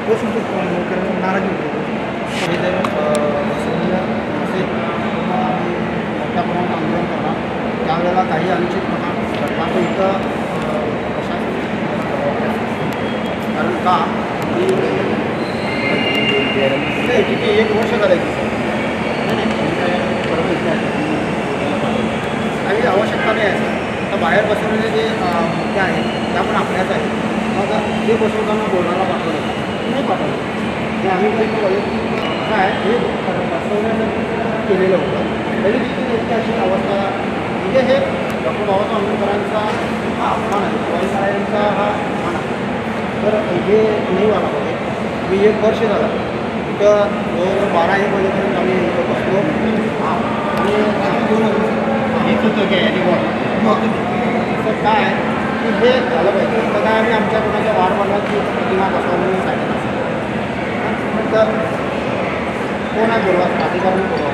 नाराजी होतो हे जर बसवलेलं नसेल किंवा आम्ही मोठ्या प्रमाणात आंदोलन करणार त्यावेळेला काही अनुचित घटना तो इथं प्रशासन कारण का की 1 वर्ष झालं की काही आवश्यकता नाही आहे सर. आता बाहेर बसवलेले जे मुद्दे आहेत त्या पण आपल्याच आहेत. मग ते बसवताना बोलणारा पाठवलं नाही पाठवलं हे आम्ही काही वैयक्तिक काय हे बसवण्याचं केलेलं होतं तरी देखील एक अशी अवस्था म्हणजे हे डॉक्टर बाबासाहेब आंबेडकरांचा हा अपमान आहे शिवाजीरायांचा हा अपमान आहे. तर हे नाही व्हायला पाहिजे. मी 1 वर्ष झालं इथं 12-1 वाजेपर्यंत आम्ही इथं बसलो आणि हेच होतं की तर काय की हे झालं पाहिजे तर काय आम्ही आमच्या कोणाच्या वारमार्गाची प्रतिमा बसवण्यासाठी सांगितलं असेल तर कोण आहे बोलवा अधिकाऱ्यांनी बोलवा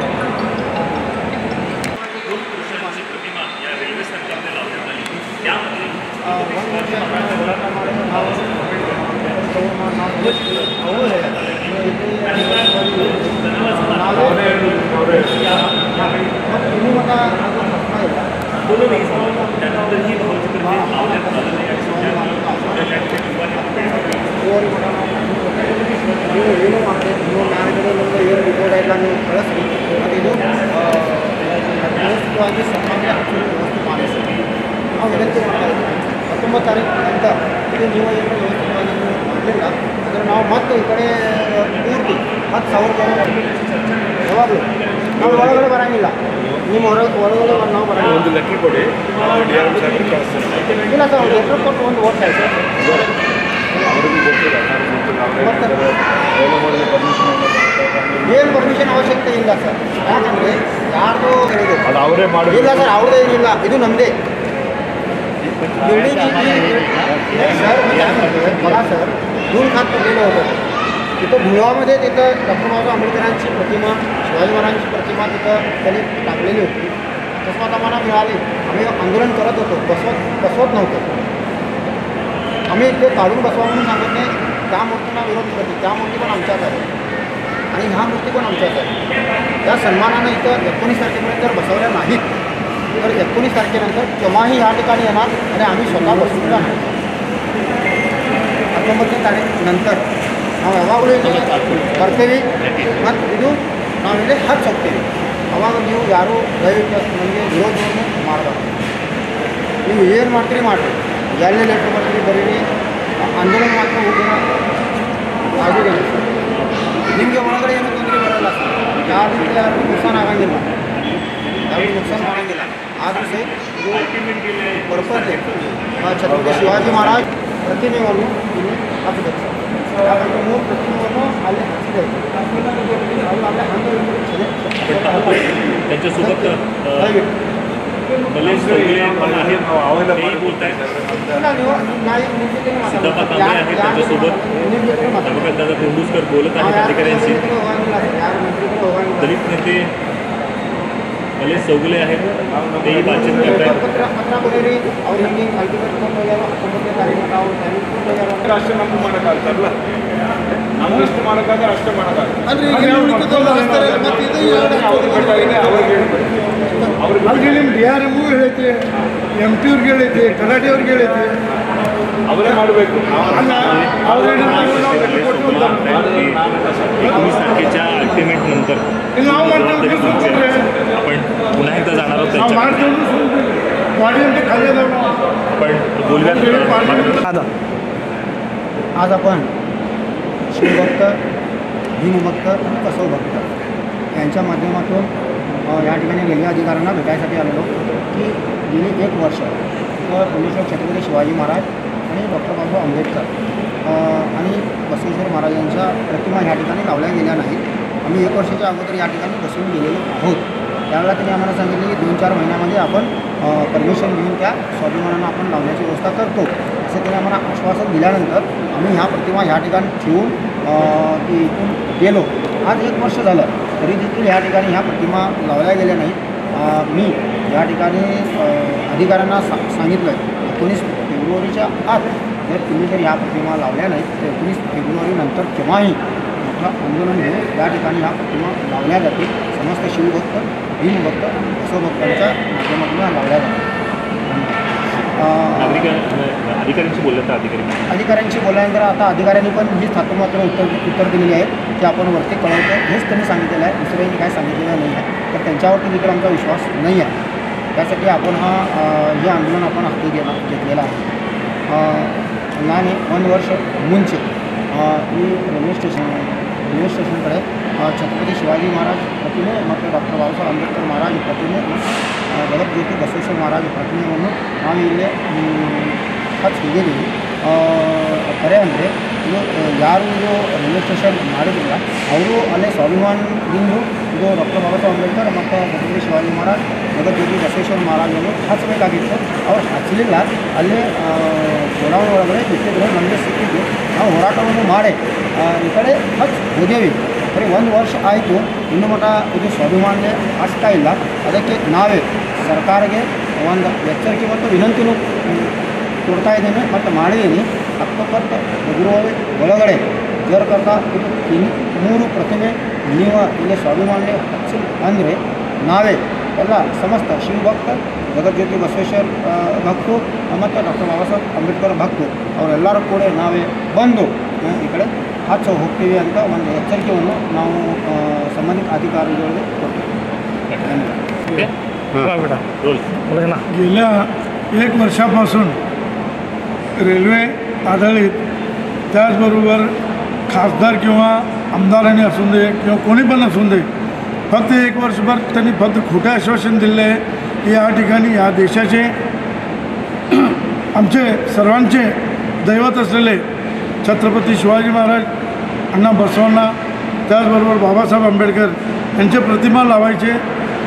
ಏನು ಮಾಡಿದೆ ನೀವು ನಾಳೆ ನಮ್ಗೆ ಏನು ರಿಪೋರ್ಟ್ ಆಯಿಲ್ಲ ನೀವು ಕಳಿಸ್ರಿ ಮತ್ತು ಇದು ವ್ಯವಸ್ಥಿತವಾಗಿ ಸಂಬಂಧ ವ್ಯವಸ್ಥೆ ಮಾಡಿಸಿ ನಾವು ವಿನಂತಿ ಮಾಡ್ತಾ ಇದ್ದೀವಿ 19 ತಾರೀಕು ನಂತರ ಇದು ನೀವು ಏನು ವ್ಯವಸ್ಥಿತವಾಗಿ ನೀವು ಮಾಡಲಿಲ್ಲ ಅಂದರೆ ನಾವು ಮತ್ತೆ ಈ ಕಡೆ ಪೂರ್ತಿ 10,000 ಜನ ಯಾವಾಗಲೂ ನಾವು ಒಳಗಡೆ ಬರೋಂಗಿಲ್ಲ ನಿಮ್ಮ ಒಳಗಡೆ ನಾವು ಬರೋಂಗಿಲ್ಲ ಒಂದು ಲೆಟ್ರ್ ಕೊಡಿ ಇಲ್ಲ ಸರ್ ಅವ್ರು ಲೆಟ್ರ್ ಕೊಟ್ಟು ಒಂದು ಓದ್ತಾ ಇದೆ ಸರ್ ಏನು ಪರ್ಮಿಷನ್ ಅವಶ್ಯಕತೆ ಇಲ್ಲ ಸರ್ ಯಾಕಂದರೆ ಯಾರ್ದು ಹೇಳಿದೆ ಇಲ್ಲ ಸರ್ ಅವ್ರದ್ದು ಏನಿಲ್ಲ ಇದು ನಮ್ಮದೇ बिल्डिंग सर मला सर 2 खात पडलेलं होतं तिथं धुळामध्ये तिथं डॉक्टर बाबासाहेब आंबेडकरांची प्रतिमा शिवाजी महाराजांची प्रतिमा तिथं त्यांनी टाकलेली होती तस्मात आम्हाला मिळाली आम्ही आंदोलन करत होतो बसवत नव्हतो आम्ही ते काढून बसवा म्हणून सांगत नाही त्या मूर्तींना विरोध करते त्या मूर्ती पण आमच्याच आहे आणि ह्या मूर्ती पण आमच्याच आहे त्या सन्मानानं इथं 19 तारखेपर्यंत जर बसवल्या नाहीत तर 19 तारखेनंतर केव्हाही या ठिकाणी येणार आणि आम्ही स्वतः बसून जाणार 19 ತಾರೀಕಿನಂತರ ನಾವು ಯಾವಾಗಲೂ ಬರ್ತೀವಿ ಮತ್ತು ಇದು ನಾವಿಲ್ಲಿ ಹಚ್ಚಿ ಹೋಗ್ತೀವಿ ಅವಾಗ ನೀವು ಯಾರೂ ದಯವಿಟ್ಟು ನಮಗೆ ವಿರೋಧವನ್ನು ಮಾಡಬಾರ್ದು ನೀವು ಏನು ಮಾಡ್ತೀರಿ ಮಾಡಿರಿ ಎಲ್ಲೇ ಲೆಟ್ರ್ ಬರ್ತೀರಿ ಬರೀರಿ ಆಂದೋಲನ ಮಾತ್ರ ಹೋಗೋಣ ಆಗಿದೆ ನಿಮಗೆ ಒಳಗಡೆ ಏನೂ ತೊಂದರೆ ಬರೋಲ್ಲ ಯಾರು ಯಾರಿಗೂ ನುಕ್ಸಾನ ಆಗಂಗಿಲ್ಲ ಯಾರಿಗೂ नुकसान ಮಾಡಂಗಿಲ್ಲ ಆದರೂ ಸಹ ಇದು पर्पज छत्रपती शिवाजी महाराज प्रतिमेवरून तिने हात त्यामुळे मूळ प्रतिमेवरून आले त्यांच्यासोबत बलेश सगळे पण आहेत तेही बोलत आहेत सिद्धप्पा तांबे आहेत त्यांच्यासोबत तालुक्यात कोंडूसकर बोलत आहेत अधिकाऱ्यांशी दलित नेते बलेश चौगुले आहेत तेही बातचीत करत आहेत ರಾಷ್ಟ್ರ ನಮ್ಗೆ ಮಾಡೋಕ್ಕಾಗ್ತಾರಲ್ಲ ನಮ್ಮಷ್ಟು ಮಾಡೋಕ್ಕಾದ್ರೆ ಅಷ್ಟೇ ಮಾಡೋಕ್ಕಾಗಲ್ಲ ಅಲ್ಲಿ ನಿಮ್ಮ ಡಿ ಆರ್ ಎಮ್ಗೂ ಹೇಳೈತಿ ಎಮ್ ಟಿ ಅವ್ರಿಗೆ ಹೇಳೈತಿ ಕರಾಟೆ ಅವ್ರಿಗೆ ಹೇಳೈತಿ ಅವರೇ ಮಾಡಬೇಕು 19 तारखेच्या अल्टिमेट नंतर ನಾವು ಮಾಡ್ತೇವೆ आपण पुन्हा एकदा जाणार आहोत ನಾವು ಮಾಡ್ತೇವೆ गाडी आमच्या खाली आपण बोलूयात आज आपण शिवभक्त भीमभक्त आणि कसोभक्त यांच्या माध्यमातून या ठिकाणी रेल्वे अधिकाऱ्यांना भेटायसाठी आलेलो की गेली 1 वर्ष पुणेश्वर छत्रपती शिवाजी महाराज आणि डॉक्टर बाबासाहेब आंबेडकर आणि बसवेश्वर महाराजांच्या प्रतिमा ह्या ठिकाणी लावल्या गेल्या नाहीत. आम्ही 1 वर्षाच्या अगोदर या ठिकाणी बसवून गेलेलो आहोत. त्यावेळेला त्यांनी आम्हाला सांगितले की 2-4 महिन्यामध्ये आपण परमिशन घेऊन त्या स्वाभिमानानं आपण लावण्याची व्यवस्था करतो असं त्यांनी आम्हाला आश्वासन दिल्यानंतर आम्ही ह्या प्रतिमा ह्या ठिकाणी ठेवून इथून गेलो. आज 1 वर्ष झालं तरी देखील ह्या ठिकाणी ह्या प्रतिमा लावल्या गेल्या नाहीत. मी या ठिकाणी अधिकाऱ्यांना सांगितलं 19 फेब्रुवारीच्या आत जर तुम्ही जर ह्या प्रतिमा लावल्या नाहीत तर 19 फेब्रुवारीनंतर केव्हाही मोठं आंदोलन होऊन या ठिकाणी ह्या प्रतिमा लावल्या जातील. समस्त शिवभक्त, भीमभक्त, बसवभक्तांच्या माध्यमातून ह्या लावल्या जातील. अधिकाऱ्यांशी बोललं तर अधिकाऱ्यांशी बोलल्यानंतर आता अधिकाऱ्यांनी पण ही मात्र उत्तर दिलेली आहे की आपण वरती कळवतो हेच त्यांनी सांगितलेलं आहे. दुसऱ्यांनी काय सांगितलेलं नाही आहे. तर त्यांच्यावरती देखील आमचा विश्वास नाही आहे. त्यासाठी आपण हे आंदोलन आपण हाती घेतलेलं आहे. आणि 1 वर्ष मुंचे ही रेल्वे स्टेशनकडे छत्रपती शिवाजी महाराज प्रतिमे ಮತ್ತು डॉक्टर बाबासाहेब आंबेडकर महाराज प्रतिमे ಜಗಜ್ಯೋತಿ ಬಸವೇಶ್ವರ ಮಹಾರಾಜ ಪ್ರತಿಮೆಯನ್ನು ನಾವು ಇಲ್ಲಿ ಹಚ್ಚಿದ್ದೀವಿ. ಕರೆ ಅಂದರೆ ಇದು ಯಾರು ಇದು ರೈಲ್ವೆ ಸ್ಟೇಷನ್ ಮಾಡಿದಿಲ್ಲ ಅವರು ಅಲ್ಲೇ ಸ್ವಾಭಿಮಾನದಿಂದ ಇದು ಡಾಕ್ಟರ್ ಬಾಬಾಸಾಹೇಬ್ ಅಂಬೇಡ್ಕರ್ ಮತ್ತು ಛತ್ರಪತಿ ಶಿವಾಜಿ ಮಹಾರಾಜ್ ಜಗಜ್ಯೋತಿ ಬಸವೇಶ್ವರ ಮಹಾರಾಜನ್ನು ಹಚ್ಚಬೇಕಾಗಿತ್ತು. ಅವ್ರು ಹಚ್ಚಲಿಲ್ಲ. ಅಲ್ಲೇ ಚುನಾವಣೆ ಒಳಗಡೆ ಬಿಟ್ಟಿದ್ರು. ನಮಗೆ ಸಿಕ್ಕಿದ್ದು ನಾವು ಹೋರಾಟವನ್ನು ಮಾಡಿ ಈ ಕಡೆ ಹಚ್ಚಿ ಹೋದೇವಿ. ಬರೀ 1 ವರ್ಷ ಆಯಿತು. ಇನ್ನೂ ಮಟ್ಟ ಇದು ಸ್ವಾಭಿಮಾನ್ಯ ಆಗ್ತಾ ಇಲ್ಲ. ಅದಕ್ಕೆ ನಾವೇ ಸರ್ಕಾರಕ್ಕೆ ಒಂದು ಎಚ್ಚರಿಕೆ ಮತ್ತು ವಿನಂತಿನೂ ಕೊಡ್ತಾ ಇದ್ದೇನೆ ಮತ್ತು ಮಾಡಿದ್ದೀನಿ. ಅಕ್ಟೋಬರ್ ಫೆಬ್ರವರಿ ಒಳಗಡೆ ಜರ್ करता ಇದು 3 ಪ್ರತಿಮೆ ನೀವು ಇಲ್ಲಿ ಸ್ವಾಭಿಮಾನ್ಯ ಹಚ್ಚಿ ಅಂದರೆ ನಾವೇ ಎಲ್ಲ ಸಮಸ್ತ ಶಿವಭಕ್ತ, ಜಗಜ್ಯೋತಿ ಬಸವೇಶ್ವರ ಭಕ್ತರು ಮತ್ತು ಡಾಕ್ಟರ್ ಬಾಬಾಸಾಹೇಬ್ ಅಂಬೇಡ್ಕರ್ ಭಕ್ತರು ಅವರೆಲ್ಲರೂ ಕೂಡ ನಾವೇ ಬಂದು ಈ ಕಡೆ ಹಚ್ಚ ಹೋಗ್ತೀವಿ ಅಂತ ಒಂದು ಎಚ್ಚರಿಕೆಯನ್ನು ನಾವು ಸಂಬಂಧಿತ ಅಧಿಕಾರಿಗಳಿಗೆ ಕೊಡ್ತೀವಿ. गेल्या 1 वर्षापासून रेल्वे आधारित त्याचबरोबर खासदार किंवा आमदारांनी असून दे किंवा कोणी पण असून दे फक्त 1 वर्षभर त्यांनी फक्त खोटे आश्वासन दिले आहे की या ठिकाणी या देशाचे आमचे सर्वांचे दैवत असलेले छत्रपती शिवाजी महाराज, अण्णा बसवण्णा, त्याचबरोबर बाबासाहेब आंबेडकर यांचे प्रतिमा लावायचे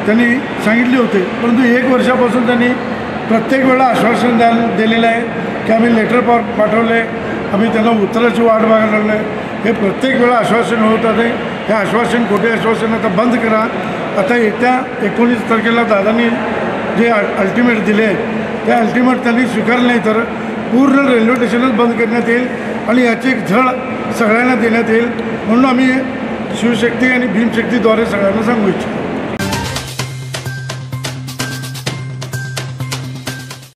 त्यांनी सांगितले होते. परंतु 1 वर्षापासून त्यांनी प्रत्येक वेळा आश्वासन दिलेलं आहे की आम्ही लेटर पाठवले, आम्ही त्यांना उत्तराची वाट बघायला लागलो आहे. हे प्रत्येक वेळा आश्वासन होत आहे. हे आश्वासन खोटे आश्वासन आता बंद करा. आता येत्या 19 तारखेला दादांनी जे अल्टिमेट दिले आहे त्या अल्टिमेट त्यांनी स्वीकारले नाही तर पूर्ण रेल्वे स्टेशनच बंद करण्यात येईल आणि याची एक झळ सगळ्यांना देण्यात येईल. म्हणून आम्ही शिवशक्ती आणि भीमशक्तीद्वारे सगळ्यांना सांगू इच्छितो.